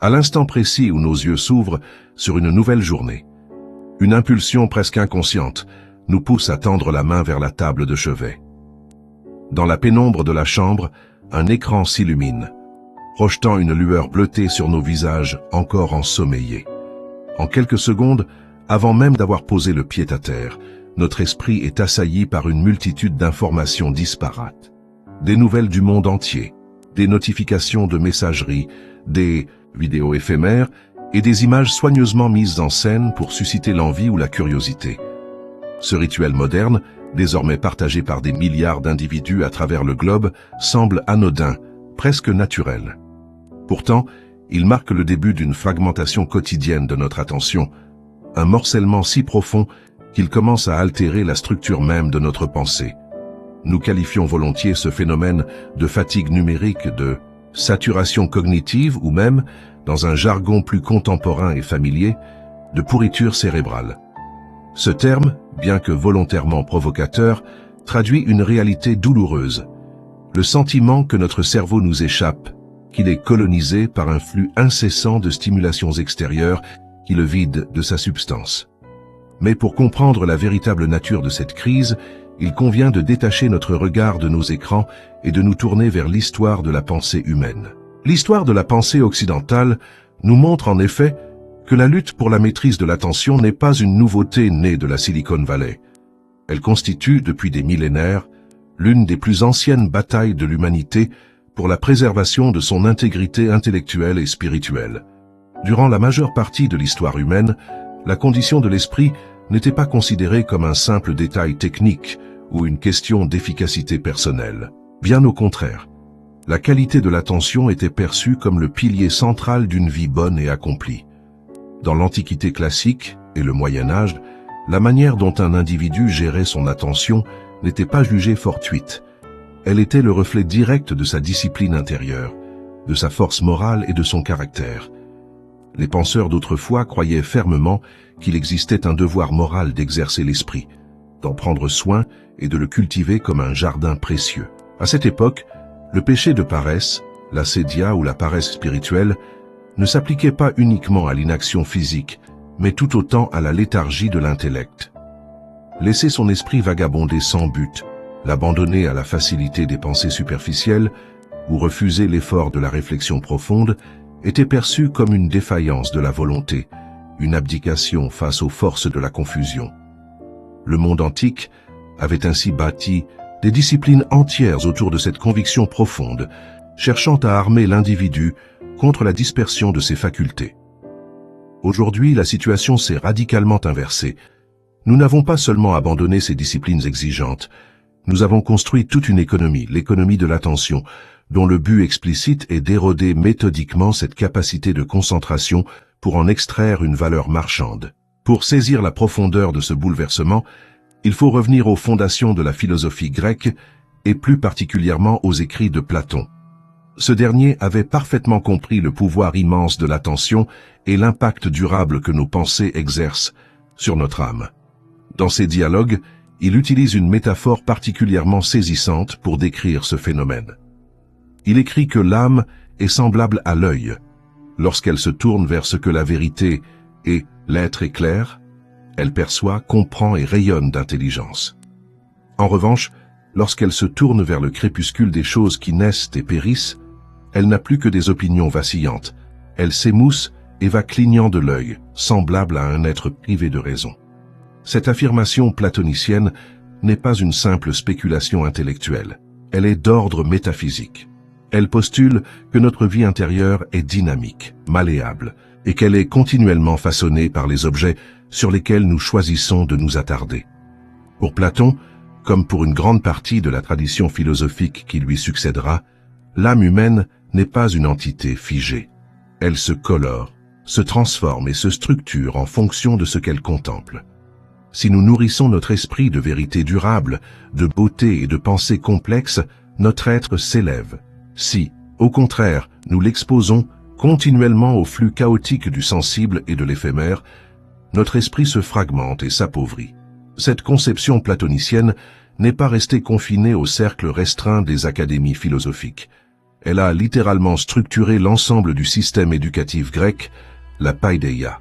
à l'instant précis où nos yeux s'ouvrent sur une nouvelle journée. Une impulsion presque inconsciente nous pousse à tendre la main vers la table de chevet. Dans la pénombre de la chambre, un écran s'illumine, projetant une lueur bleutée sur nos visages encore ensommeillés. En quelques secondes, avant même d'avoir posé le pied à terre, notre esprit est assailli par une multitude d'informations disparates. Des nouvelles du monde entier, des notifications de messagerie, des vidéos éphémères et des images soigneusement mises en scène pour susciter l'envie ou la curiosité. Ce rituel moderne, désormais partagé par des milliards d'individus à travers le globe, semble anodin, presque naturel. Pourtant, il marque le début d'une fragmentation quotidienne de notre attention, un morcellement si profond qu'il commence à altérer la structure même de notre pensée. Nous qualifions volontiers ce phénomène de fatigue numérique, de saturation cognitive ou même, dans un jargon plus contemporain et familier, de pourriture cérébrale. Ce terme, bien que volontairement provocateur, traduit une réalité douloureuse. Le sentiment que notre cerveau nous échappe, qu'il est colonisé par un flux incessant de stimulations extérieures qui le vident de sa substance. Mais pour comprendre la véritable nature de cette crise, il convient de détacher notre regard de nos écrans et de nous tourner vers l'histoire de la pensée humaine. L'histoire de la pensée occidentale nous montre en effet que la lutte pour la maîtrise de l'attention n'est pas une nouveauté née de la Silicon Valley. Elle constitue, depuis des millénaires, l'une des plus anciennes batailles de l'humanité pour la préservation de son intégrité intellectuelle et spirituelle. Durant la majeure partie de l'histoire humaine, la condition de l'esprit n'était pas considérée comme un simple détail technique ou une question d'efficacité personnelle. Bien au contraire, la qualité de l'attention était perçue comme le pilier central d'une vie bonne et accomplie. Dans l'Antiquité classique et le Moyen Âge, la manière dont un individu gérait son attention n'était pas jugée fortuite. Elle était le reflet direct de sa discipline intérieure, de sa force morale et de son caractère. Les penseurs d'autrefois croyaient fermement qu'il existait un devoir moral d'exercer l'esprit, d'en prendre soin et de le cultiver comme un jardin précieux. À cette époque, le péché de paresse, l'assédia ou la paresse spirituelle, ne s'appliquait pas uniquement à l'inaction physique, mais tout autant à la léthargie de l'intellect. Laisser son esprit vagabonder sans but, l'abandonner à la facilité des pensées superficielles ou refuser l'effort de la réflexion profonde était perçu comme une défaillance de la volonté, une abdication face aux forces de la confusion. Le monde antique avait ainsi bâti des disciplines entières autour de cette conviction profonde, cherchant à armer l'individu contre la dispersion de ses facultés. Aujourd'hui, la situation s'est radicalement inversée. Nous n'avons pas seulement abandonné ces disciplines exigeantes, nous avons construit toute une économie, l'économie de l'attention, dont le but explicite est d'éroder méthodiquement cette capacité de concentration pour en extraire une valeur marchande. Pour saisir la profondeur de ce bouleversement, il faut revenir aux fondations de la philosophie grecque et plus particulièrement aux écrits de Platon. Ce dernier avait parfaitement compris le pouvoir immense de l'attention et l'impact durable que nos pensées exercent sur notre âme. Dans ses dialogues, il utilise une métaphore particulièrement saisissante pour décrire ce phénomène. Il écrit que l'âme est semblable à l'œil. Lorsqu'elle se tourne vers ce que la vérité et l'être est clair, elle perçoit, comprend et rayonne d'intelligence. En revanche, lorsqu'elle se tourne vers le crépuscule des choses qui naissent et périssent, elle n'a plus que des opinions vacillantes. Elle s'émousse et va clignant de l'œil, semblable à un être privé de raison. Cette affirmation platonicienne n'est pas une simple spéculation intellectuelle. Elle est d'ordre métaphysique. Elle postule que notre vie intérieure est dynamique, malléable, et qu'elle est continuellement façonnée par les objets sur lesquels nous choisissons de nous attarder. Pour Platon, comme pour une grande partie de la tradition philosophique qui lui succédera, l'âme humaine n'est pas une entité figée. Elle se colore, se transforme et se structure en fonction de ce qu'elle contemple. Si nous nourrissons notre esprit de vérité durable, de beauté et de pensée complexe, notre être s'élève. Si, au contraire, nous l'exposons continuellement au flux chaotique du sensible et de l'éphémère, notre esprit se fragmente et s'appauvrit. Cette conception platonicienne n'est pas restée confinée au cercle restreint des académies philosophiques. Elle a littéralement structuré l'ensemble du système éducatif grec, la paideia.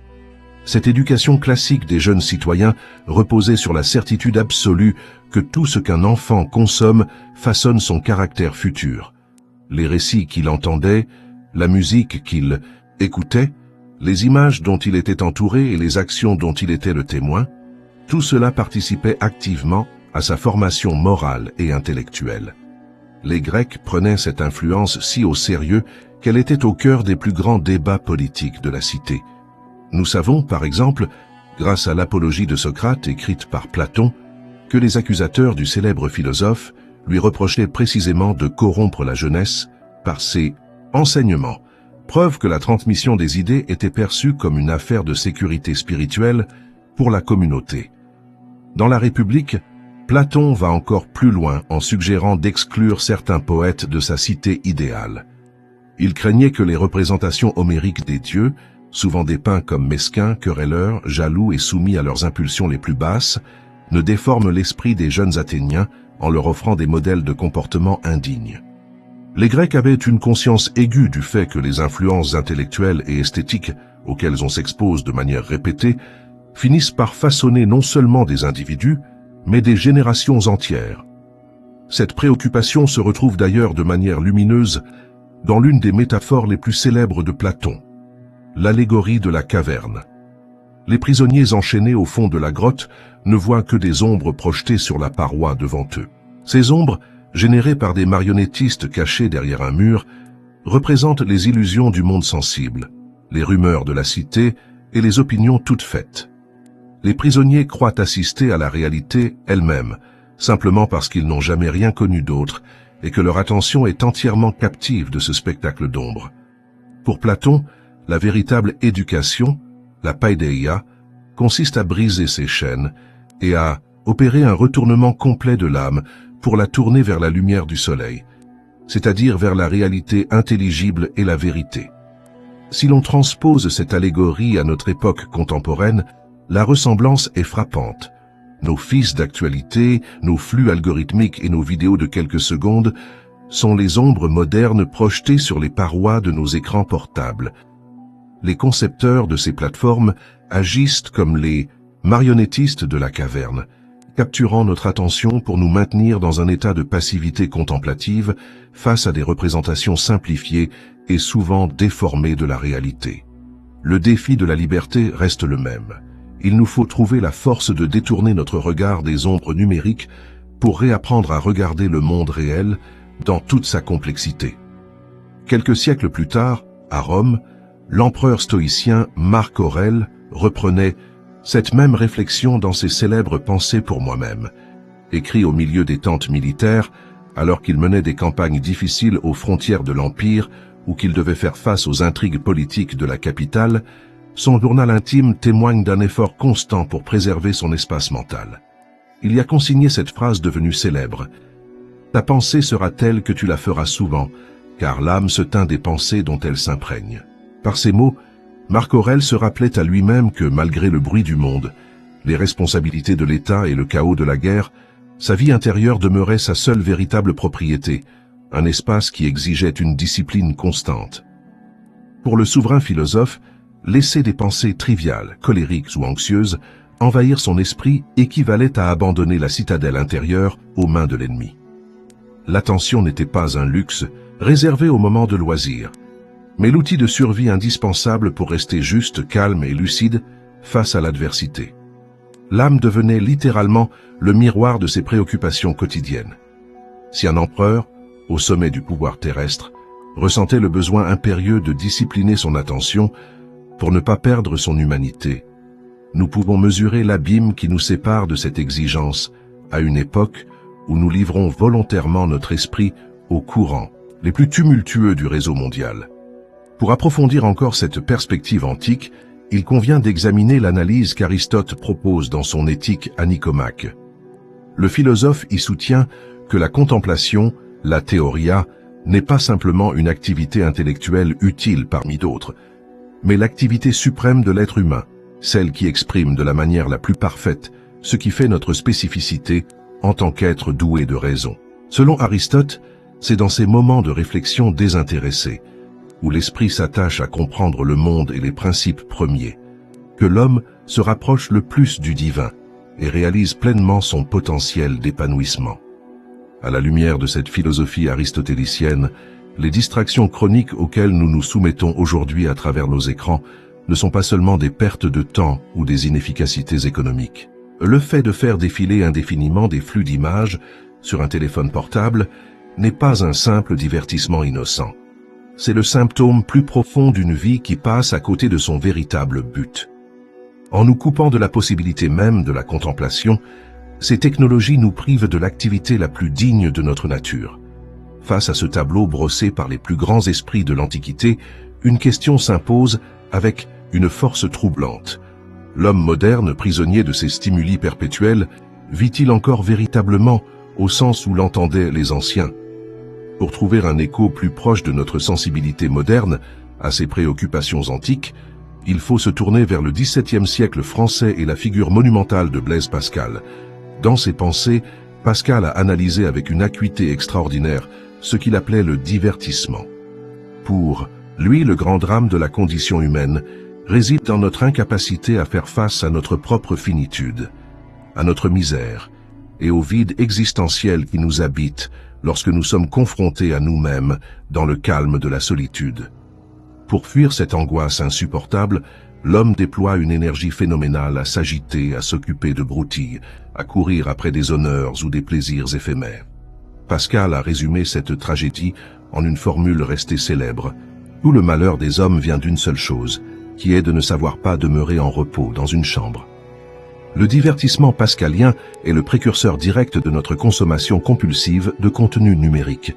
Cette éducation classique des jeunes citoyens reposait sur la certitude absolue que tout ce qu'un enfant consomme façonne son caractère futur. Les récits qu'il entendait, la musique qu'il écoutait, les images dont il était entouré et les actions dont il était le témoin, tout cela participait activement à sa formation morale et intellectuelle. Les Grecs prenaient cette influence si au sérieux qu'elle était au cœur des plus grands débats politiques de la cité. Nous savons, par exemple, grâce à l'apologie de Socrate écrite par Platon, que les accusateurs du célèbre philosophe lui reprochaient précisément de corrompre la jeunesse par ses enseignements, preuve que la transmission des idées était perçue comme une affaire de sécurité spirituelle pour la communauté. Dans la République, Platon va encore plus loin en suggérant d'exclure certains poètes de sa cité idéale. Il craignait que les représentations homériques des dieux, souvent dépeints comme mesquins, querelleurs, jaloux et soumis à leurs impulsions les plus basses, ne déforment l'esprit des jeunes Athéniens en leur offrant des modèles de comportement indignes. Les Grecs avaient une conscience aiguë du fait que les influences intellectuelles et esthétiques auxquelles on s'expose de manière répétée finissent par façonner non seulement des individus, mais des générations entières. Cette préoccupation se retrouve d'ailleurs de manière lumineuse dans l'une des métaphores les plus célèbres de Platon, l'allégorie de la caverne. Les prisonniers enchaînés au fond de la grotte ne voient que des ombres projetées sur la paroi devant eux. Ces ombres, générées par des marionnettistes cachés derrière un mur, représentent les illusions du monde sensible, les rumeurs de la cité et les opinions toutes faites. Les prisonniers croient assister à la réalité elle-même, simplement parce qu'ils n'ont jamais rien connu d'autre et que leur attention est entièrement captive de ce spectacle d'ombre. Pour Platon, la véritable éducation, la paideia, consiste à briser ces chaînes et à opérer un retournement complet de l'âme pour la tourner vers la lumière du soleil, c'est-à-dire vers la réalité intelligible et la vérité. Si l'on transpose cette allégorie à notre époque contemporaine, la ressemblance est frappante. Nos fils d'actualité, nos flux algorithmiques et nos vidéos de quelques secondes sont les ombres modernes projetées sur les parois de nos écrans portables. Les concepteurs de ces plateformes agissent comme les marionnettistes de la caverne, capturant notre attention pour nous maintenir dans un état de passivité contemplative face à des représentations simplifiées et souvent déformées de la réalité. Le défi de la liberté reste le même. Il nous faut trouver la force de détourner notre regard des ombres numériques pour réapprendre à regarder le monde réel dans toute sa complexité. Quelques siècles plus tard, à Rome, l'empereur stoïcien Marc Aurèle reprenait cette même réflexion dans ses célèbres Pensées pour moi-même, écrit au milieu des tentes militaires, alors qu'il menait des campagnes difficiles aux frontières de l'Empire ou qu'il devait faire face aux intrigues politiques de la capitale. Son journal intime témoigne d'un effort constant pour préserver son espace mental. Il y a consigné cette phrase devenue célèbre. « Ta pensée sera telle que tu la feras souvent, car l'âme se teint des pensées dont elle s'imprègne. » Par ces mots, Marc Aurèle se rappelait à lui-même que, malgré le bruit du monde, les responsabilités de l'État et le chaos de la guerre, sa vie intérieure demeurait sa seule véritable propriété, un espace qui exigeait une discipline constante. Pour le souverain philosophe, laisser des pensées triviales, colériques ou anxieuses envahir son esprit équivalait à abandonner la citadelle intérieure aux mains de l'ennemi. L'attention n'était pas un luxe réservé au moment de loisir, mais l'outil de survie indispensable pour rester juste, calme et lucide face à l'adversité. L'âme devenait littéralement le miroir de ses préoccupations quotidiennes. Si un empereur, au sommet du pouvoir terrestre, ressentait le besoin impérieux de discipliner son attention pour ne pas perdre son humanité, nous pouvons mesurer l'abîme qui nous sépare de cette exigence à une époque où nous livrons volontairement notre esprit aux courants les plus tumultueux du réseau mondial. Pour approfondir encore cette perspective antique, il convient d'examiner l'analyse qu'Aristote propose dans son Éthique à Nicomaque. Le philosophe y soutient que la contemplation, la théoria, n'est pas simplement une activité intellectuelle utile parmi d'autres, mais l'activité suprême de l'être humain, celle qui exprime de la manière la plus parfaite ce qui fait notre spécificité en tant qu'être doué de raison. Selon Aristote, C'est dans ces moments de réflexion désintéressée, où l'esprit s'attache à comprendre le monde et les principes premiers, que l'homme se rapproche le plus du divin et réalise pleinement son potentiel d'épanouissement. À la lumière de cette philosophie aristotélicienne, les distractions chroniques auxquelles nous nous soumettons aujourd'hui à travers nos écrans ne sont pas seulement des pertes de temps ou des inefficacités économiques. Le fait de faire défiler indéfiniment des flux d'images sur un téléphone portable n'est pas un simple divertissement innocent. C'est le symptôme plus profond d'une vie qui passe à côté de son véritable but. En nous coupant de la possibilité même de la contemplation, ces technologies nous privent de l'activité la plus digne de notre nature. Face à ce tableau brossé par les plus grands esprits de l'Antiquité, une question s'impose avec une force troublante. L'homme moderne, prisonnier de ces stimuli perpétuels, vit-il encore véritablement au sens où l'entendaient les anciens? Pour trouver un écho plus proche de notre sensibilité moderne à ces préoccupations antiques, il faut se tourner vers le XVIIe siècle français et la figure monumentale de Blaise Pascal. Dans ses pensées, Pascal a analysé avec une acuité extraordinaire ce qu'il appelait le divertissement. Pour lui, le grand drame de la condition humaine réside dans notre incapacité à faire face à notre propre finitude, à notre misère et au vide existentiel qui nous habite lorsque nous sommes confrontés à nous-mêmes dans le calme de la solitude. Pour fuir cette angoisse insupportable, l'homme déploie une énergie phénoménale à s'agiter, à s'occuper de broutilles, à courir après des honneurs ou des plaisirs éphémères. Pascal a résumé cette tragédie en une formule restée célèbre. Tout le malheur des hommes vient d'une seule chose, qui est de ne savoir pas demeurer en repos dans une chambre. Le divertissement pascalien est le précurseur direct de notre consommation compulsive de contenu numérique,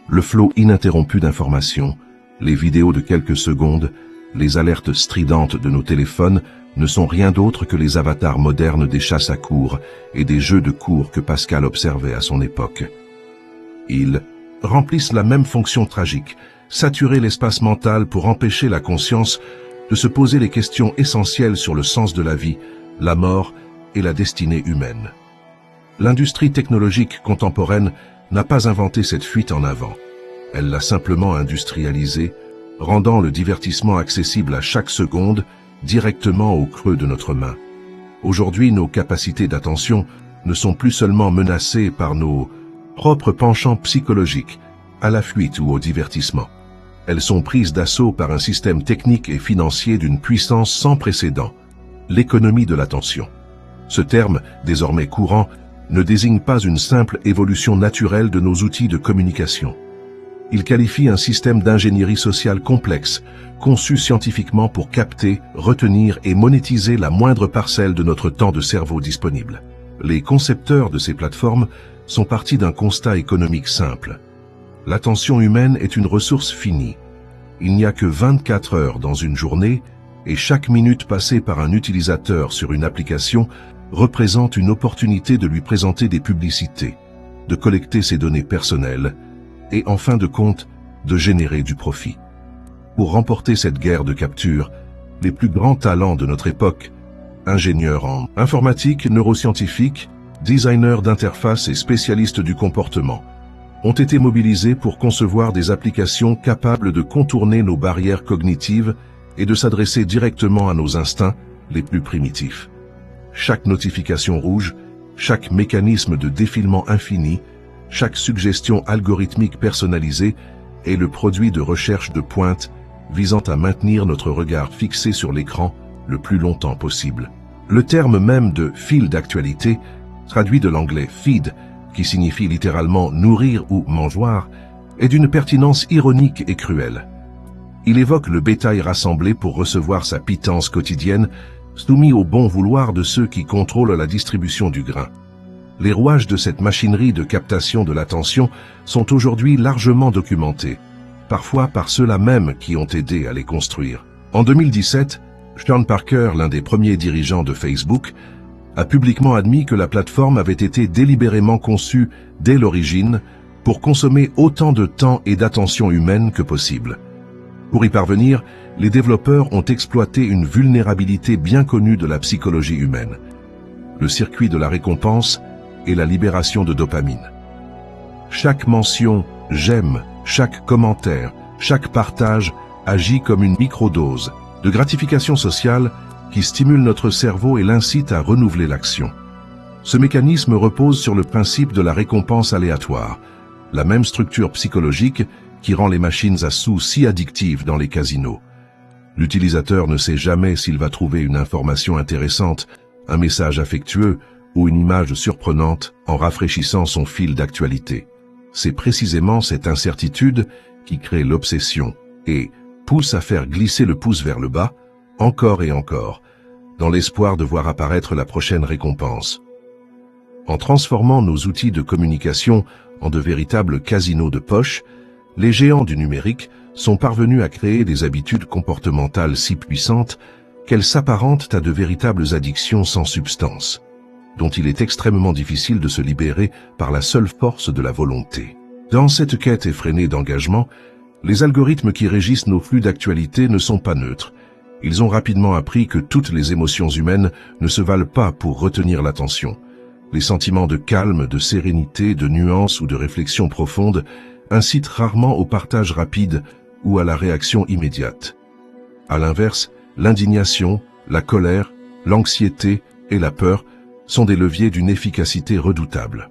le flot ininterrompu d'informations, les vidéos de quelques secondes, les alertes stridentes de nos téléphones ne sont rien d'autre que les avatars modernes des chasses à courre et des jeux de course que Pascal observait à son époque. Ils remplissent la même fonction tragique, saturer l'espace mental pour empêcher la conscience de se poser les questions essentielles sur le sens de la vie, la mort et la destinée humaine. L'industrie technologique contemporaine n'a pas inventé cette fuite en avant. Elle l'a simplement industrialisée, rendant le divertissement accessible à chaque seconde, directement au creux de notre main. Aujourd'hui, nos capacités d'attention ne sont plus seulement menacées par nos propres penchants psychologiques, à la fuite ou au divertissement. Elles sont prises d'assaut par un système technique et financier d'une puissance sans précédent, l'économie de l'attention. Ce terme, désormais courant, ne désigne pas une simple évolution naturelle de nos outils de communication. Il qualifie un système d'ingénierie sociale complexe, conçu scientifiquement pour capter, retenir et monétiser la moindre parcelle de notre temps de cerveau disponible. Les concepteurs de ces plateformes sont partis d'un constat économique simple. L'attention humaine est une ressource finie. Il n'y a que 24 heures dans une journée et chaque minute passée par un utilisateur sur une application représente une opportunité de lui présenter des publicités, de collecter ses données personnelles et, en fin de compte, de générer du profit. Pour remporter cette guerre de capture, les plus grands talents de notre époque, ingénieurs en informatique, neuroscientifiques, designers d'interface et spécialistes du comportement, ont été mobilisés pour concevoir des applications capables de contourner nos barrières cognitives et de s'adresser directement à nos instincts les plus primitifs. Chaque notification rouge, chaque mécanisme de défilement infini, chaque suggestion algorithmique personnalisée est le produit de recherches de pointe visant à maintenir notre regard fixé sur l'écran le plus longtemps possible. Le terme même de fil d'actualité, traduit de l'anglais feed, qui signifie littéralement nourrir ou mangeoire, est d'une pertinence ironique et cruelle. Il évoque le bétail rassemblé pour recevoir sa pitance quotidienne, soumis au bon vouloir de ceux qui contrôlent la distribution du grain. Les rouages de cette machinerie de captation de l'attention sont aujourd'hui largement documentés, parfois par ceux-là même qui ont aidé à les construire. En 2017, Sean Parker, l'un des premiers dirigeants de Facebook, a publiquement admis que la plateforme avait été délibérément conçue dès l'origine pour consommer autant de temps et d'attention humaine que possible. Pour y parvenir, les développeurs ont exploité une vulnérabilité bien connue de la psychologie humaine, le circuit de la récompense et la libération de dopamine. Chaque mention j'aime, chaque commentaire, chaque partage agit comme une microdose de gratification sociale qui stimule notre cerveau et l'incite à renouveler l'action. Ce mécanisme repose sur le principe de la récompense aléatoire, la même structure psychologique qui rend les machines à sous si addictives dans les casinos. L'utilisateur ne sait jamais s'il va trouver une information intéressante, un message affectueux ou une image surprenante en rafraîchissant son fil d'actualité. C'est précisément cette incertitude qui crée l'obsession et pousse à faire glisser le pouce vers le bas, encore et encore, dans l'espoir de voir apparaître la prochaine récompense. En transformant nos outils de communication en de véritables casinos de poche, les géants du numérique sont parvenus à créer des habitudes comportementales si puissantes qu'elles s'apparentent à de véritables addictions sans substance, dont il est extrêmement difficile de se libérer par la seule force de la volonté. Dans cette quête effrénée d'engagement, les algorithmes qui régissent nos flux d'actualité ne sont pas neutres. Ils ont rapidement appris que toutes les émotions humaines ne se valent pas pour retenir l'attention. Les sentiments de calme, de sérénité, de nuance ou de réflexion profonde incitent rarement au partage rapide ou à la réaction immédiate. À l'inverse, l'indignation, la colère, l'anxiété et la peur sont des leviers d'une efficacité redoutable.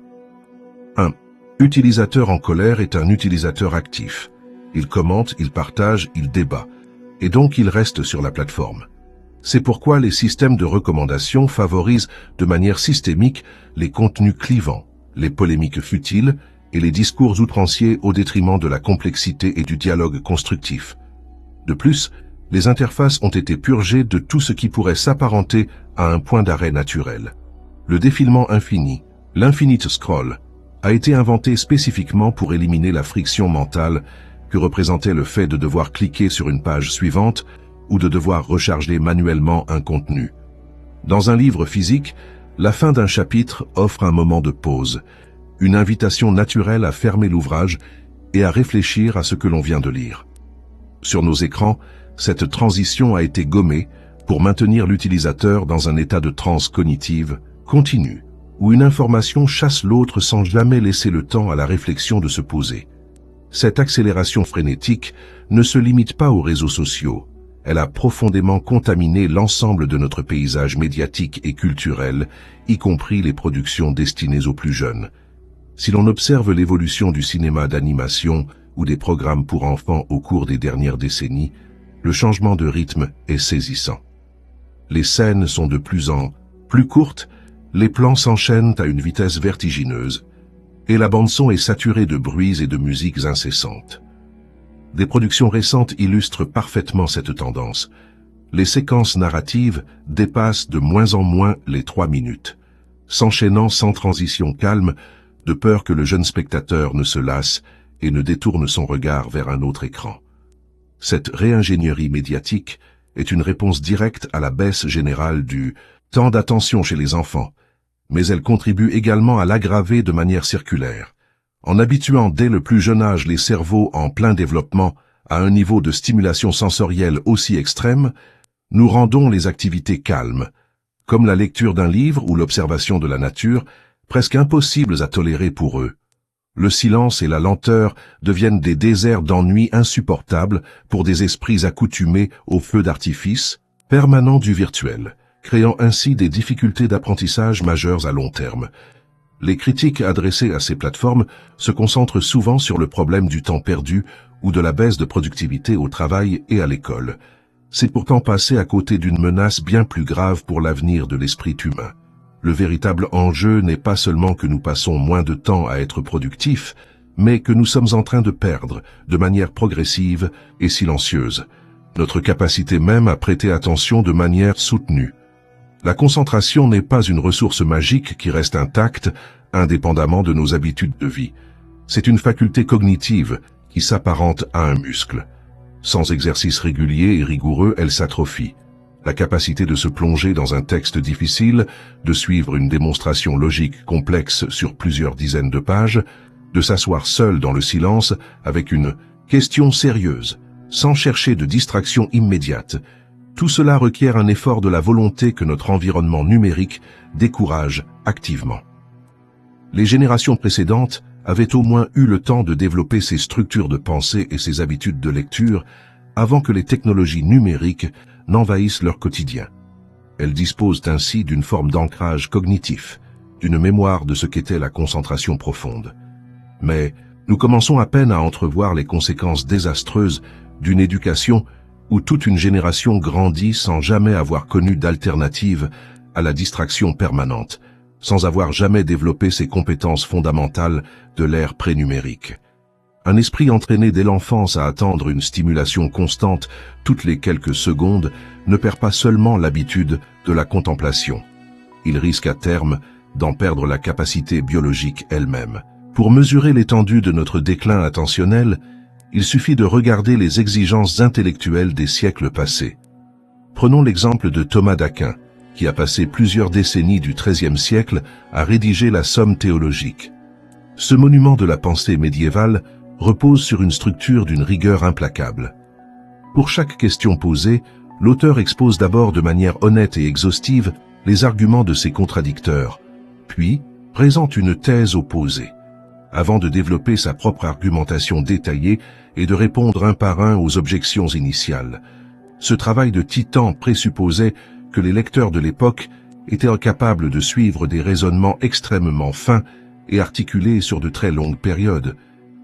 Un utilisateur en colère est un utilisateur actif. Il commente, il partage, il débat, et donc il reste sur la plateforme. C'est pourquoi les systèmes de recommandation favorisent de manière systémique les contenus clivants, les polémiques futiles et les discours outranciers au détriment de la complexité et du dialogue constructif. De plus, les interfaces ont été purgées de tout ce qui pourrait s'apparenter à un point d'arrêt naturel. Le défilement infini, l'infinite scroll, a été inventé spécifiquement pour éliminer la friction mentale que représentait le fait de devoir cliquer sur une page suivante ou de devoir recharger manuellement un contenu. Dans un livre physique, la fin d'un chapitre offre un moment de pause, une invitation naturelle à fermer l'ouvrage et à réfléchir à ce que l'on vient de lire. Sur nos écrans, cette transition a été gommée pour maintenir l'utilisateur dans un état de transe cognitive continue, où une information chasse l'autre sans jamais laisser le temps à la réflexion de se poser. Cette accélération frénétique ne se limite pas aux réseaux sociaux. Elle a profondément contaminé l'ensemble de notre paysage médiatique et culturel, y compris les productions destinées aux plus jeunes. Si l'on observe l'évolution du cinéma d'animation ou des programmes pour enfants au cours des dernières décennies, le changement de rythme est saisissant. Les scènes sont de plus en plus courtes, les plans s'enchaînent à une vitesse vertigineuse, et la bande-son est saturée de bruits et de musiques incessantes. Des productions récentes illustrent parfaitement cette tendance. Les séquences narratives dépassent de moins en moins les 3 minutes, s'enchaînant sans transition calme, de peur que le jeune spectateur ne se lasse et ne détourne son regard vers un autre écran. Cette réingénierie médiatique est une réponse directe à la baisse générale du temps d'attention chez les enfants, mais elle contribue également à l'aggraver de manière circulaire. En habituant dès le plus jeune âge les cerveaux en plein développement à un niveau de stimulation sensorielle aussi extrême, nous rendons les activités calmes, comme la lecture d'un livre ou l'observation de la nature, presque impossibles à tolérer pour eux. Le silence et la lenteur deviennent des déserts d'ennui insupportables pour des esprits accoutumés au feu d'artifice permanent du virtuel, créant ainsi des difficultés d'apprentissage majeures à long terme. Les critiques adressées à ces plateformes se concentrent souvent sur le problème du temps perdu ou de la baisse de productivité au travail et à l'école. C'est pourtant passer à côté d'une menace bien plus grave pour l'avenir de l'esprit humain. Le véritable enjeu n'est pas seulement que nous passons moins de temps à être productifs, mais que nous sommes en train de perdre, de manière progressive et silencieuse, notre capacité même à prêter attention de manière soutenue. La concentration n'est pas une ressource magique qui reste intacte, indépendamment de nos habitudes de vie. C'est une faculté cognitive qui s'apparente à un muscle. Sans exercice régulier et rigoureux, elle s'atrophie. La capacité de se plonger dans un texte difficile, de suivre une démonstration logique complexe sur plusieurs dizaines de pages, de s'asseoir seul dans le silence avec une question sérieuse, sans chercher de distraction immédiate. Tout cela requiert un effort de la volonté que notre environnement numérique décourage activement. Les générations précédentes avait au moins eu le temps de développer ses structures de pensée et ses habitudes de lecture avant que les technologies numériques n'envahissent leur quotidien. Elles disposent ainsi d'une forme d'ancrage cognitif, d'une mémoire de ce qu'était la concentration profonde. Mais nous commençons à peine à entrevoir les conséquences désastreuses d'une éducation où toute une génération grandit sans jamais avoir connu d'alternative à la distraction permanente, sans avoir jamais développé ses compétences fondamentales de l'ère prénumérique. Un esprit entraîné dès l'enfance à attendre une stimulation constante toutes les quelques secondes ne perd pas seulement l'habitude de la contemplation. Il risque à terme d'en perdre la capacité biologique elle-même. Pour mesurer l'étendue de notre déclin attentionnel, il suffit de regarder les exigences intellectuelles des siècles passés. Prenons l'exemple de Thomas d'Aquin, qui a passé plusieurs décennies du XIIIe siècle à rédiger la Somme théologique. Ce monument de la pensée médiévale repose sur une structure d'une rigueur implacable. Pour chaque question posée, l'auteur expose d'abord de manière honnête et exhaustive les arguments de ses contradicteurs, puis présente une thèse opposée, avant de développer sa propre argumentation détaillée et de répondre un par un aux objections initiales. Ce travail de titan présupposait que les lecteurs de l'époque étaient incapables de suivre des raisonnements extrêmement fins et articulés sur de très longues périodes,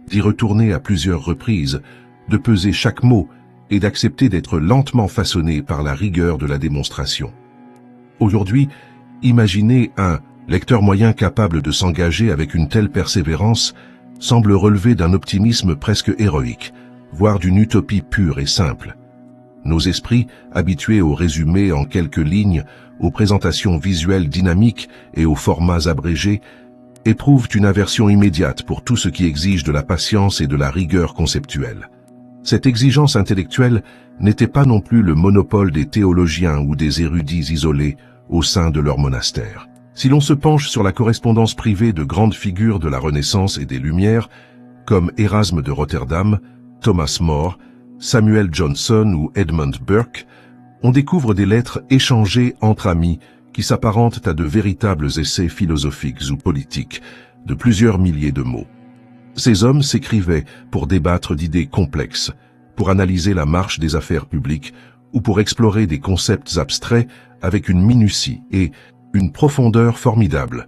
d'y retourner à plusieurs reprises, de peser chaque mot et d'accepter d'être lentement façonné par la rigueur de la démonstration. Aujourd'hui, imaginez un lecteur moyen capable de s'engager avec une telle persévérance semble relever d'un optimisme presque héroïque, voire d'une utopie pure et simple. Nos esprits, habitués au résumé en quelques lignes, aux présentations visuelles dynamiques et aux formats abrégés, éprouvent une aversion immédiate pour tout ce qui exige de la patience et de la rigueur conceptuelle. Cette exigence intellectuelle n'était pas non plus le monopole des théologiens ou des érudits isolés au sein de leur monastère. Si l'on se penche sur la correspondance privée de grandes figures de la Renaissance et des Lumières, comme Érasme de Rotterdam, Thomas More, Samuel Johnson ou Edmund Burke, on découvre des lettres échangées entre amis qui s'apparentent à de véritables essais philosophiques ou politiques, de plusieurs milliers de mots. Ces hommes s'écrivaient pour débattre d'idées complexes, pour analyser la marche des affaires publiques ou pour explorer des concepts abstraits avec une minutie et une profondeur formidable.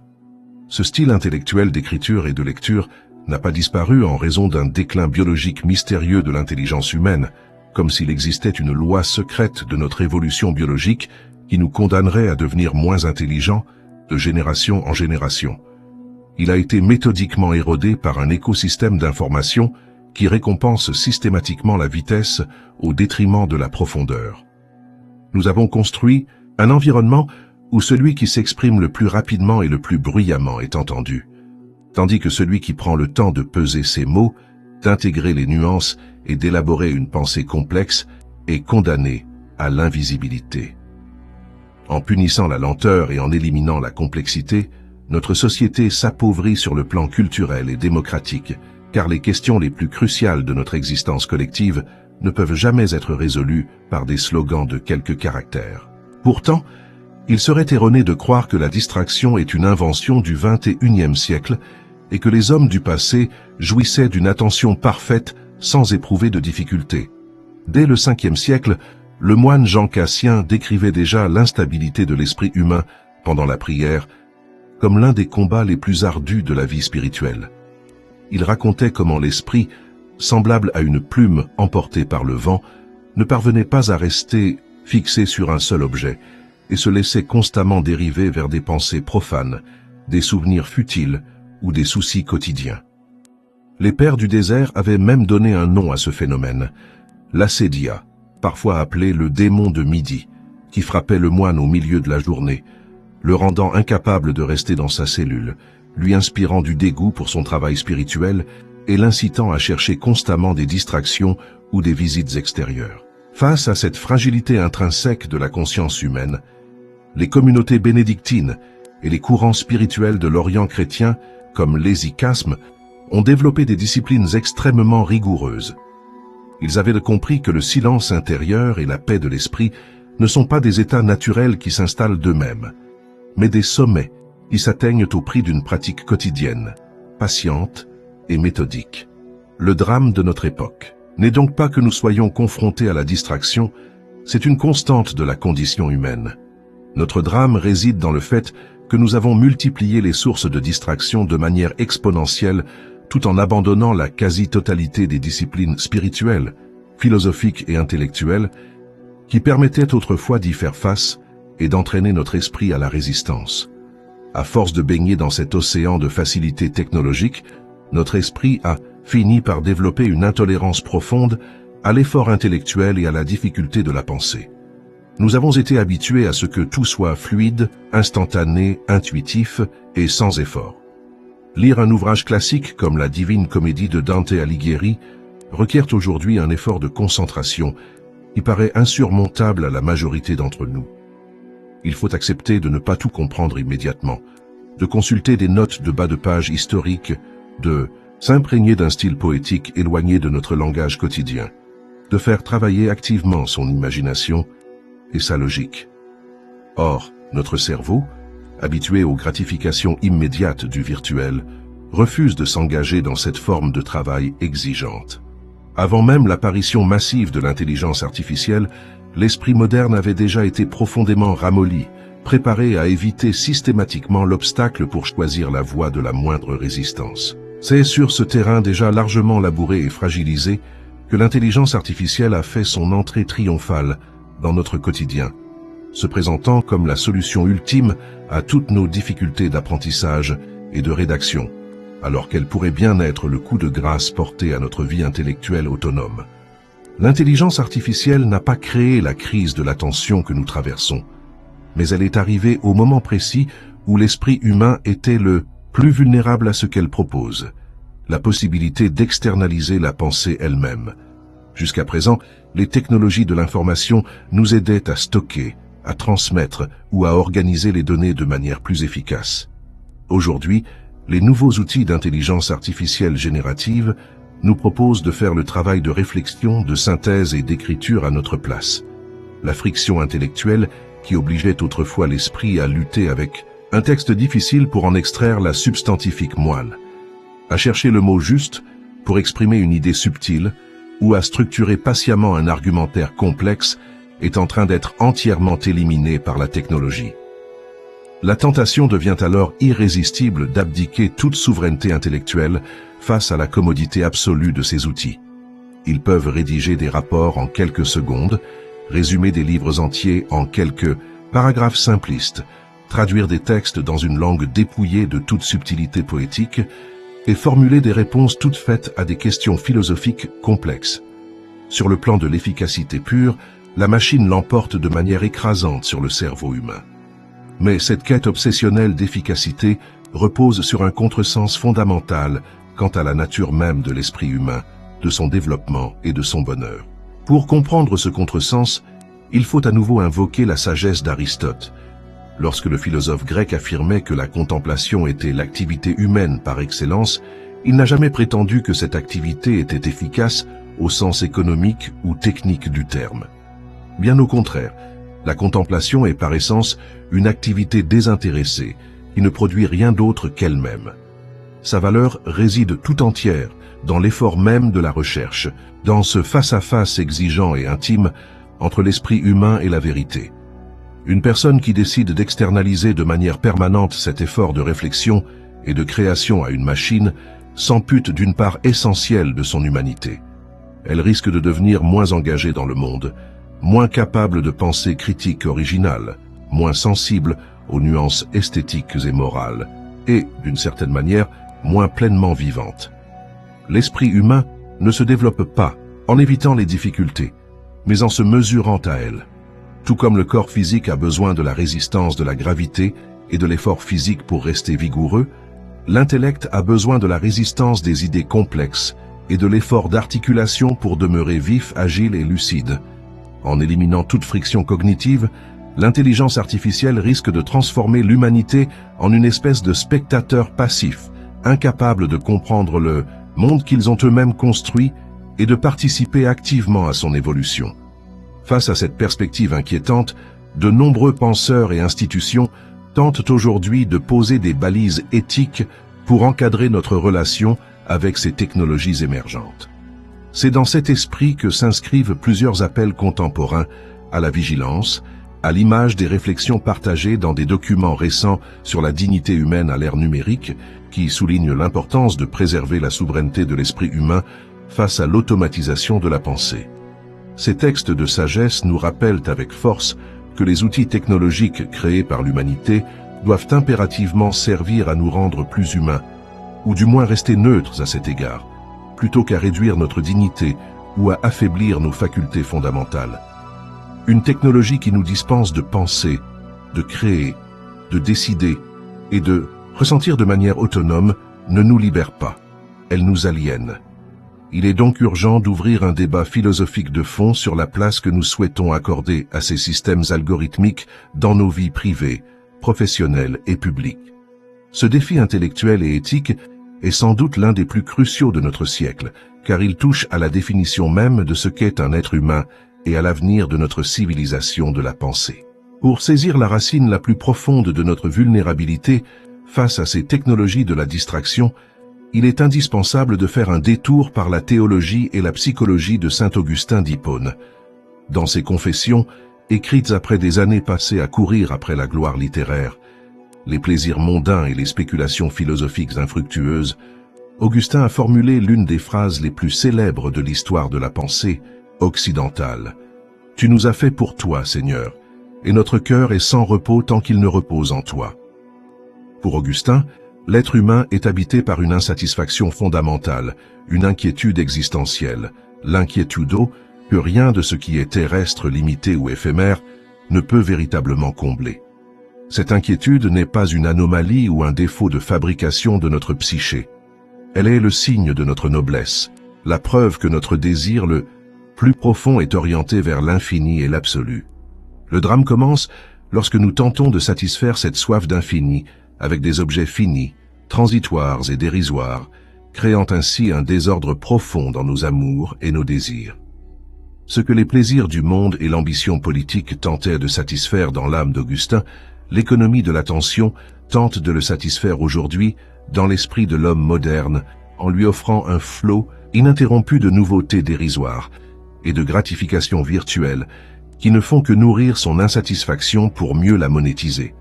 Ce style intellectuel d'écriture et de lecture n'a pas disparu en raison d'un déclin biologique mystérieux de l'intelligence humaine, comme s'il existait une loi secrète de notre évolution biologique qui nous condamnerait à devenir moins intelligents de génération en génération. Il a été méthodiquement érodé par un écosystème d'information qui récompense systématiquement la vitesse au détriment de la profondeur. Nous avons construit un environnement où celui qui s'exprime le plus rapidement et le plus bruyamment est entendu, tandis que celui qui prend le temps de peser ses mots, d'intégrer les nuances et d'élaborer une pensée complexe est condamné à l'invisibilité. En punissant la lenteur et en éliminant la complexité, notre société s'appauvrit sur le plan culturel et démocratique, car les questions les plus cruciales de notre existence collective ne peuvent jamais être résolues par des slogans de quelques caractères. Pourtant, il serait erroné de croire que la distraction est une invention du XXIe siècle et que les hommes du passé jouissaient d'une attention parfaite sans éprouver de difficultés. Dès le Ve siècle, le moine Jean Cassien décrivait déjà l'instabilité de l'esprit humain pendant la prière comme l'un des combats les plus ardus de la vie spirituelle. Il racontait comment l'esprit, semblable à une plume emportée par le vent, ne parvenait pas à rester fixé sur un seul objet et se laissait constamment dériver vers des pensées profanes, des souvenirs futiles ou des soucis quotidiens. Les pères du désert avaient même donné un nom à ce phénomène, l'assédia, parfois appelé le démon de midi, qui frappait le moine au milieu de la journée, le rendant incapable de rester dans sa cellule, lui inspirant du dégoût pour son travail spirituel et l'incitant à chercher constamment des distractions ou des visites extérieures. Face à cette fragilité intrinsèque de la conscience humaine, les communautés bénédictines et les courants spirituels de l'Orient chrétien, comme l'hésychasme, ont développé des disciplines extrêmement rigoureuses. Ils avaient compris que le silence intérieur et la paix de l'esprit ne sont pas des états naturels qui s'installent d'eux-mêmes, mais des sommets qui s'atteignent au prix d'une pratique quotidienne, patiente et méthodique. Le drame de notre époque n'est donc pas que nous soyons confrontés à la distraction, c'est une constante de la condition humaine. Notre drame réside dans le fait que nous avons multiplié les sources de distraction de manière exponentielle tout en abandonnant la quasi-totalité des disciplines spirituelles, philosophiques et intellectuelles qui permettaient autrefois d'y faire face et d'entraîner notre esprit à la résistance. À force de baigner dans cet océan de facilité technologique, notre esprit a fini par développer une intolérance profonde à l'effort intellectuel et à la difficulté de la pensée. Nous avons été habitués à ce que tout soit fluide, instantané, intuitif et sans effort. Lire un ouvrage classique comme la Divine Comédie de Dante Alighieri requiert aujourd'hui un effort de concentration qui paraît insurmontable à la majorité d'entre nous. Il faut accepter de ne pas tout comprendre immédiatement, de consulter des notes de bas de page historiques, de s'imprégner d'un style poétique éloigné de notre langage quotidien, de faire travailler activement son imagination et sa logique. Or, notre cerveau, habitué aux gratifications immédiates du virtuel, refuse de s'engager dans cette forme de travail exigeante. Avant même l'apparition massive de l'intelligence artificielle, l'esprit moderne avait déjà été profondément ramolli, préparé à éviter systématiquement l'obstacle pour choisir la voie de la moindre résistance. C'est sur ce terrain déjà largement labouré et fragilisé que l'intelligence artificielle a fait son entrée triomphale dans notre quotidien, se présentant comme la solution ultime à toutes nos difficultés d'apprentissage et de rédaction, alors qu'elle pourrait bien être le coup de grâce porté à notre vie intellectuelle autonome. L'intelligence artificielle n'a pas créé la crise de l'attention que nous traversons, mais elle est arrivée au moment précis où l'esprit humain était le plus vulnérable à ce qu'elle propose, la possibilité d'externaliser la pensée elle-même. Jusqu'à présent, les technologies de l'information nous aidaient à stocker, à transmettre ou à organiser les données de manière plus efficace. Aujourd'hui, les nouveaux outils d'intelligence artificielle générative nous proposent de faire le travail de réflexion, de synthèse et d'écriture à notre place. La friction intellectuelle, qui obligeait autrefois l'esprit à lutter avec un texte difficile pour en extraire la substantifique moelle, à chercher le mot juste pour exprimer une idée subtile ou à structurer patiemment un argumentaire complexe, est en train d'être entièrement éliminée par la technologie. La tentation devient alors irrésistible d'abdiquer toute souveraineté intellectuelle face à la commodité absolue de ces outils. Ils peuvent rédiger des rapports en quelques secondes, résumer des livres entiers en quelques paragraphes simplistes, traduire des textes dans une langue dépouillée de toute subtilité poétique et formuler des réponses toutes faites à des questions philosophiques complexes. Sur le plan de l'efficacité pure, la machine l'emporte de manière écrasante sur le cerveau humain. Mais cette quête obsessionnelle d'efficacité repose sur un contresens fondamental quant à la nature même de l'esprit humain, de son développement et de son bonheur. Pour comprendre ce contresens, il faut à nouveau invoquer la sagesse d'Aristote. Lorsque le philosophe grec affirmait que la contemplation était l'activité humaine par excellence, il n'a jamais prétendu que cette activité était efficace au sens économique ou technique du terme. Bien au contraire, la contemplation est par essence une activité désintéressée qui ne produit rien d'autre qu'elle-même. Sa valeur réside tout entière dans l'effort même de la recherche, dans ce face-à-face exigeant et intime entre l'esprit humain et la vérité. Une personne qui décide d'externaliser de manière permanente cet effort de réflexion et de création à une machine s'ampute d'une part essentielle de son humanité. Elle risque de devenir moins engagée dans le monde, moins capable de pensée critique originale, moins sensible aux nuances esthétiques et morales, et, d'une certaine manière, moins pleinement vivante. L'esprit humain ne se développe pas en évitant les difficultés, mais en se mesurant à elles. Tout comme le corps physique a besoin de la résistance de la gravité et de l'effort physique pour rester vigoureux, l'intellect a besoin de la résistance des idées complexes et de l'effort d'articulation pour demeurer vif, agile et lucide. En éliminant toute friction cognitive, l'intelligence artificielle risque de transformer l'humanité en une espèce de spectateur passif, incapable de comprendre le monde qu'ils ont eux-mêmes construit et de participer activement à son évolution. Face à cette perspective inquiétante, de nombreux penseurs et institutions tentent aujourd'hui de poser des balises éthiques pour encadrer notre relation avec ces technologies émergentes. C'est dans cet esprit que s'inscrivent plusieurs appels contemporains à la vigilance, à l'image des réflexions partagées dans des documents récents sur la dignité humaine à l'ère numérique, qui soulignent l'importance de préserver la souveraineté de l'esprit humain face à l'automatisation de la pensée. Ces textes de sagesse nous rappellent avec force que les outils technologiques créés par l'humanité doivent impérativement servir à nous rendre plus humains, ou du moins rester neutres à cet égard, plutôt qu'à réduire notre dignité ou à affaiblir nos facultés fondamentales. Une technologie qui nous dispense de penser, de créer, de décider et de ressentir de manière autonome ne nous libère pas. Elle nous aliène. Il est donc urgent d'ouvrir un débat philosophique de fond sur la place que nous souhaitons accorder à ces systèmes algorithmiques dans nos vies privées, professionnelles et publiques. Ce défi intellectuel et éthique est sans doute l'un des plus cruciaux de notre siècle, car il touche à la définition même de ce qu'est un être humain et à l'avenir de notre civilisation de la pensée. Pour saisir la racine la plus profonde de notre vulnérabilité face à ces technologies de la distraction, il est indispensable de faire un détour par la théologie et la psychologie de saint Augustin d'Hippone. Dans ses confessions, écrites après des années passées à courir après la gloire littéraire, les plaisirs mondains et les spéculations philosophiques infructueuses, Augustin a formulé l'une des phrases les plus célèbres de l'histoire de la pensée occidentale. « Tu nous as fait pour toi, Seigneur, et notre cœur est sans repos tant qu'il ne repose en toi. » Pour Augustin, l'être humain est habité par une insatisfaction fondamentale, une inquiétude existentielle, l'inquietudo que rien de ce qui est terrestre, limité ou éphémère ne peut véritablement combler. Cette inquiétude n'est pas une anomalie ou un défaut de fabrication de notre psyché. Elle est le signe de notre noblesse, la preuve que notre désir le plus profond est orienté vers l'infini et l'absolu. Le drame commence lorsque nous tentons de satisfaire cette soif d'infini avec des objets finis, transitoires et dérisoires, créant ainsi un désordre profond dans nos amours et nos désirs. Ce que les plaisirs du monde et l'ambition politique tentaient de satisfaire dans l'âme d'Augustin, l'économie de l'attention tente de le satisfaire aujourd'hui dans l'esprit de l'homme moderne, en lui offrant un flot ininterrompu de nouveautés dérisoires et de gratifications virtuelles qui ne font que nourrir son insatisfaction pour mieux la monétiser.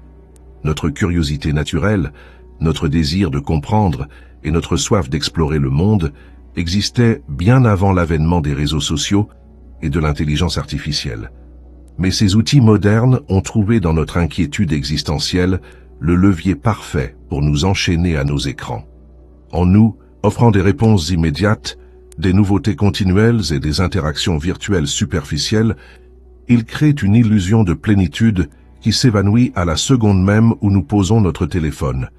Notre curiosité naturelle, notre désir de comprendre et notre soif d'explorer le monde existaient bien avant l'avènement des réseaux sociaux et de l'intelligence artificielle. Mais ces outils modernes ont trouvé dans notre inquiétude existentielle le levier parfait pour nous enchaîner à nos écrans. En nous, offrant des réponses immédiates, des nouveautés continuelles et des interactions virtuelles superficielles, ils créent une illusion de plénitude qui s'évanouit à la seconde même où nous posons notre téléphone.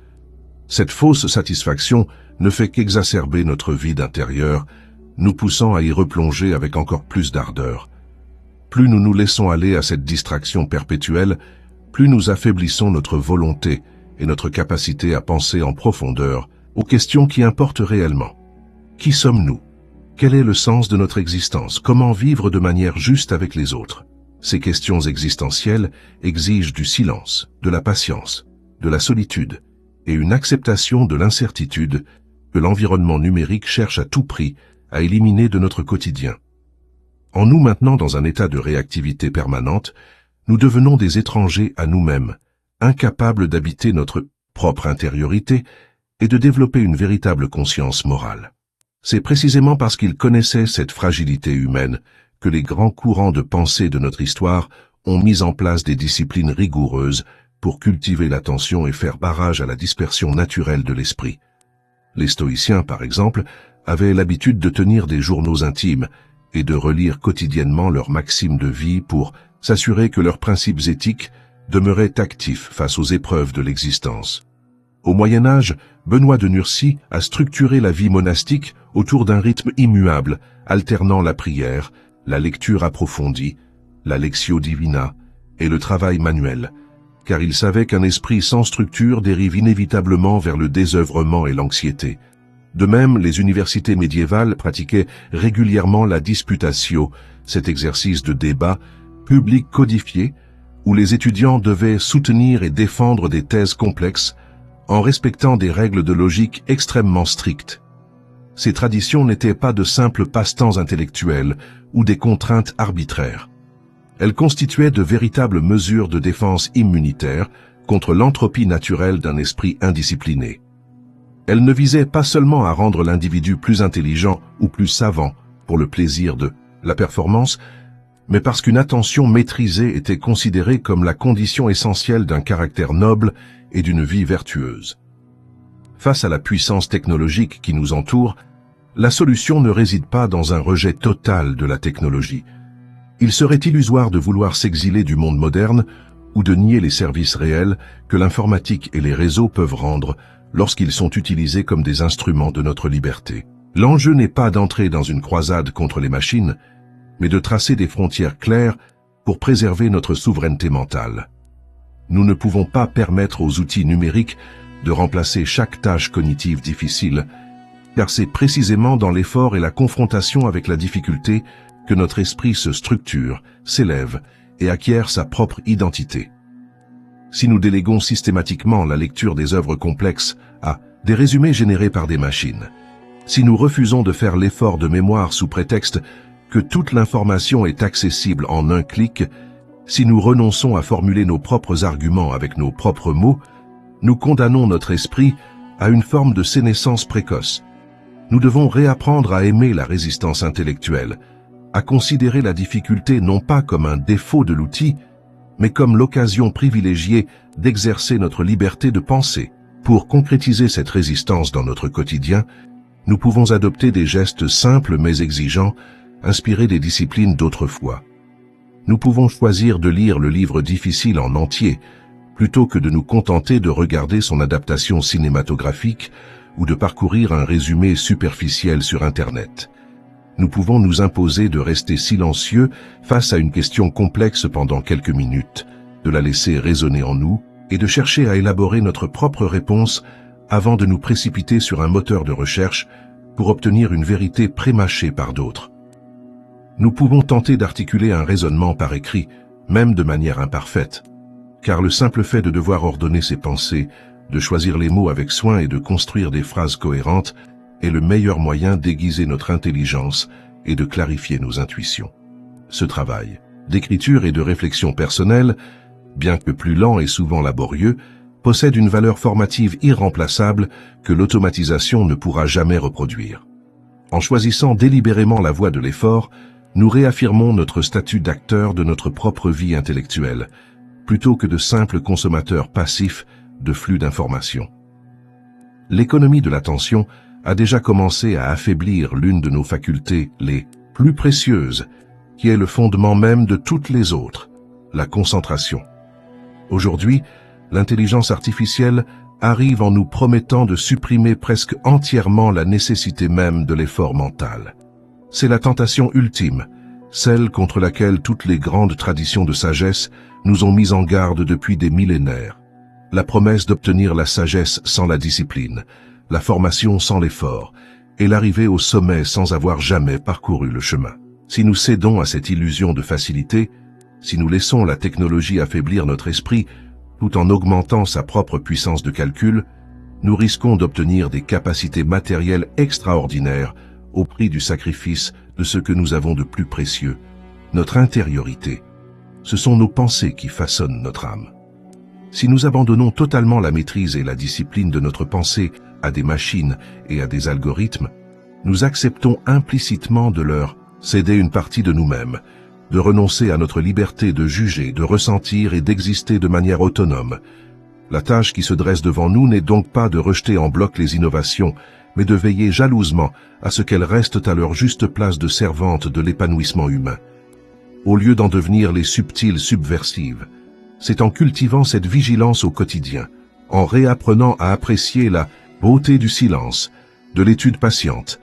Cette fausse satisfaction ne fait qu'exacerber notre vide intérieur, nous poussant à y replonger avec encore plus d'ardeur. Plus nous nous laissons aller à cette distraction perpétuelle, plus nous affaiblissons notre volonté et notre capacité à penser en profondeur aux questions qui importent réellement. Qui sommes-nous? Quel est le sens de notre existence? Comment vivre de manière juste avec les autres? Ces questions existentielles exigent du silence, de la patience, de la solitude et une acceptation de l'incertitude que l'environnement numérique cherche à tout prix à éliminer de notre quotidien. En nous maintenant dans un état de réactivité permanente, nous devenons des étrangers à nous-mêmes, incapables d'habiter notre propre intériorité et de développer une véritable conscience morale. C'est précisément parce qu'ils connaissaient cette fragilité humaine que les grands courants de pensée de notre histoire ont mis en place des disciplines rigoureuses pour cultiver l'attention et faire barrage à la dispersion naturelle de l'esprit. Les stoïciens, par exemple, avaient l'habitude de tenir des journaux intimes et de relire quotidiennement leurs maximes de vie pour s'assurer que leurs principes éthiques demeuraient actifs face aux épreuves de l'existence. Au Moyen-Âge, Benoît de Nursie a structuré la vie monastique autour d'un rythme immuable, alternant la prière, la lecture approfondie, la lectio divina et le travail manuel, car il savait qu'un esprit sans structure dérive inévitablement vers le désœuvrement et l'anxiété. De même, les universités médiévales pratiquaient régulièrement la disputatio, cet exercice de débat public codifié, où les étudiants devaient soutenir et défendre des thèses complexes en respectant des règles de logique extrêmement strictes. Ces traditions n'étaient pas de simples passe-temps intellectuels ou des contraintes arbitraires. Elles constituaient de véritables mesures de défense immunitaire contre l'entropie naturelle d'un esprit indiscipliné. Elles ne visaient pas seulement à rendre l'individu plus intelligent ou plus savant pour le plaisir de la performance, mais parce qu'une attention maîtrisée était considérée comme la condition essentielle d'un caractère noble et d'une vie vertueuse. Face à la puissance technologique qui nous entoure, la solution ne réside pas dans un rejet total de la technologie. Il serait illusoire de vouloir s'exiler du monde moderne ou de nier les services réels que l'informatique et les réseaux peuvent rendre lorsqu'ils sont utilisés comme des instruments de notre liberté. L'enjeu n'est pas d'entrer dans une croisade contre les machines, mais de tracer des frontières claires pour préserver notre souveraineté mentale. Nous ne pouvons pas permettre aux outils numériques de remplacer chaque tâche cognitive difficile, car c'est précisément dans l'effort et la confrontation avec la difficulté que notre esprit se structure, s'élève et acquiert sa propre identité. Si nous déléguons systématiquement la lecture des œuvres complexes à des résumés générés par des machines, si nous refusons de faire l'effort de mémoire sous prétexte que toute l'information est accessible en un clic, si nous renonçons à formuler nos propres arguments avec nos propres mots, nous condamnons notre esprit à une forme de sénescence précoce. Nous devons réapprendre à aimer la résistance intellectuelle, à considérer la difficulté non pas comme un défaut de l'outil, mais comme l'occasion privilégiée d'exercer notre liberté de penser. Pour concrétiser cette résistance dans notre quotidien, nous pouvons adopter des gestes simples mais exigeants, inspirés des disciplines d'autrefois. Nous pouvons choisir de lire le livre difficile en entier, plutôt que de nous contenter de regarder son adaptation cinématographique ou de parcourir un résumé superficiel sur Internet. Nous pouvons nous imposer de rester silencieux face à une question complexe pendant quelques minutes, de la laisser résonner en nous et de chercher à élaborer notre propre réponse avant de nous précipiter sur un moteur de recherche pour obtenir une vérité prémâchée par d'autres. Nous pouvons tenter d'articuler un raisonnement par écrit, même de manière imparfaite, car le simple fait de devoir ordonner ses pensées, de choisir les mots avec soin et de construire des phrases cohérentes est le meilleur moyen d'aiguiser notre intelligence et de clarifier nos intuitions. Ce travail d'écriture et de réflexion personnelle, bien que plus lent et souvent laborieux, possède une valeur formative irremplaçable que l'automatisation ne pourra jamais reproduire. En choisissant délibérément la voie de l'effort, nous réaffirmons notre statut d'acteur de notre propre vie intellectuelle, plutôt que de simples consommateurs passifs de flux d'informations. L'économie de l'attention a déjà commencé à affaiblir l'une de nos facultés les plus précieuses, qui est le fondement même de toutes les autres, la concentration. Aujourd'hui, l'intelligence artificielle arrive en nous promettant de supprimer presque entièrement la nécessité même de l'effort mental. C'est la tentation ultime, celle contre laquelle toutes les grandes traditions de sagesse nous ont mis en garde depuis des millénaires. La promesse d'obtenir la sagesse sans la discipline, la formation sans l'effort, et l'arrivée au sommet sans avoir jamais parcouru le chemin. Si nous cédons à cette illusion de facilité, si nous laissons la technologie affaiblir notre esprit, tout en augmentant sa propre puissance de calcul, nous risquons d'obtenir des capacités matérielles extraordinaires au prix du sacrifice de ce que nous avons de plus précieux, notre intériorité. Ce sont nos pensées qui façonnent notre âme. Si nous abandonnons totalement la maîtrise et la discipline de notre pensée à des machines et à des algorithmes, nous acceptons implicitement de leur céder une partie de nous-mêmes, de renoncer à notre liberté de juger, de ressentir et d'exister de manière autonome. La tâche qui se dresse devant nous n'est donc pas de rejeter en bloc les innovations, mais de veiller jalousement à ce qu'elles restent à leur juste place de servantes de l'épanouissement humain. Au lieu d'en devenir les subtiles subversives, c'est en cultivant cette vigilance au quotidien, en réapprenant à apprécier la beauté du silence, de l'étude patiente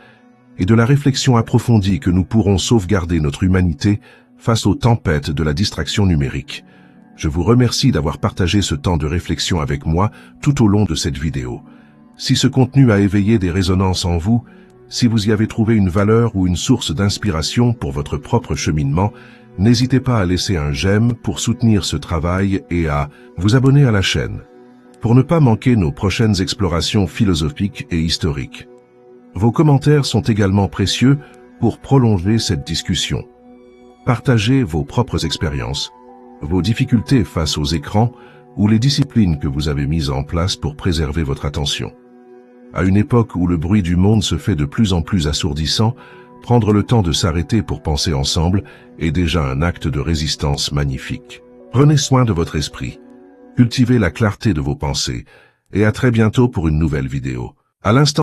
et de la réflexion approfondie que nous pourrons sauvegarder notre humanité face aux tempêtes de la distraction numérique. Je vous remercie d'avoir partagé ce temps de réflexion avec moi tout au long de cette vidéo. Si ce contenu a éveillé des résonances en vous, si vous y avez trouvé une valeur ou une source d'inspiration pour votre propre cheminement, n'hésitez pas à laisser un j'aime pour soutenir ce travail et à vous abonner à la chaîne. pour ne pas manquer nos prochaines explorations philosophiques et historiques. Vos commentaires sont également précieux pour prolonger cette discussion. Partagez vos propres expériences, vos difficultés face aux écrans ou les disciplines que vous avez mises en place pour préserver votre attention. À une époque où le bruit du monde se fait de plus en plus assourdissant, prendre le temps de s'arrêter pour penser ensemble est déjà un acte de résistance magnifique. Prenez soin de votre esprit, cultivez la clarté de vos pensées, et à très bientôt pour une nouvelle vidéo. À l'instant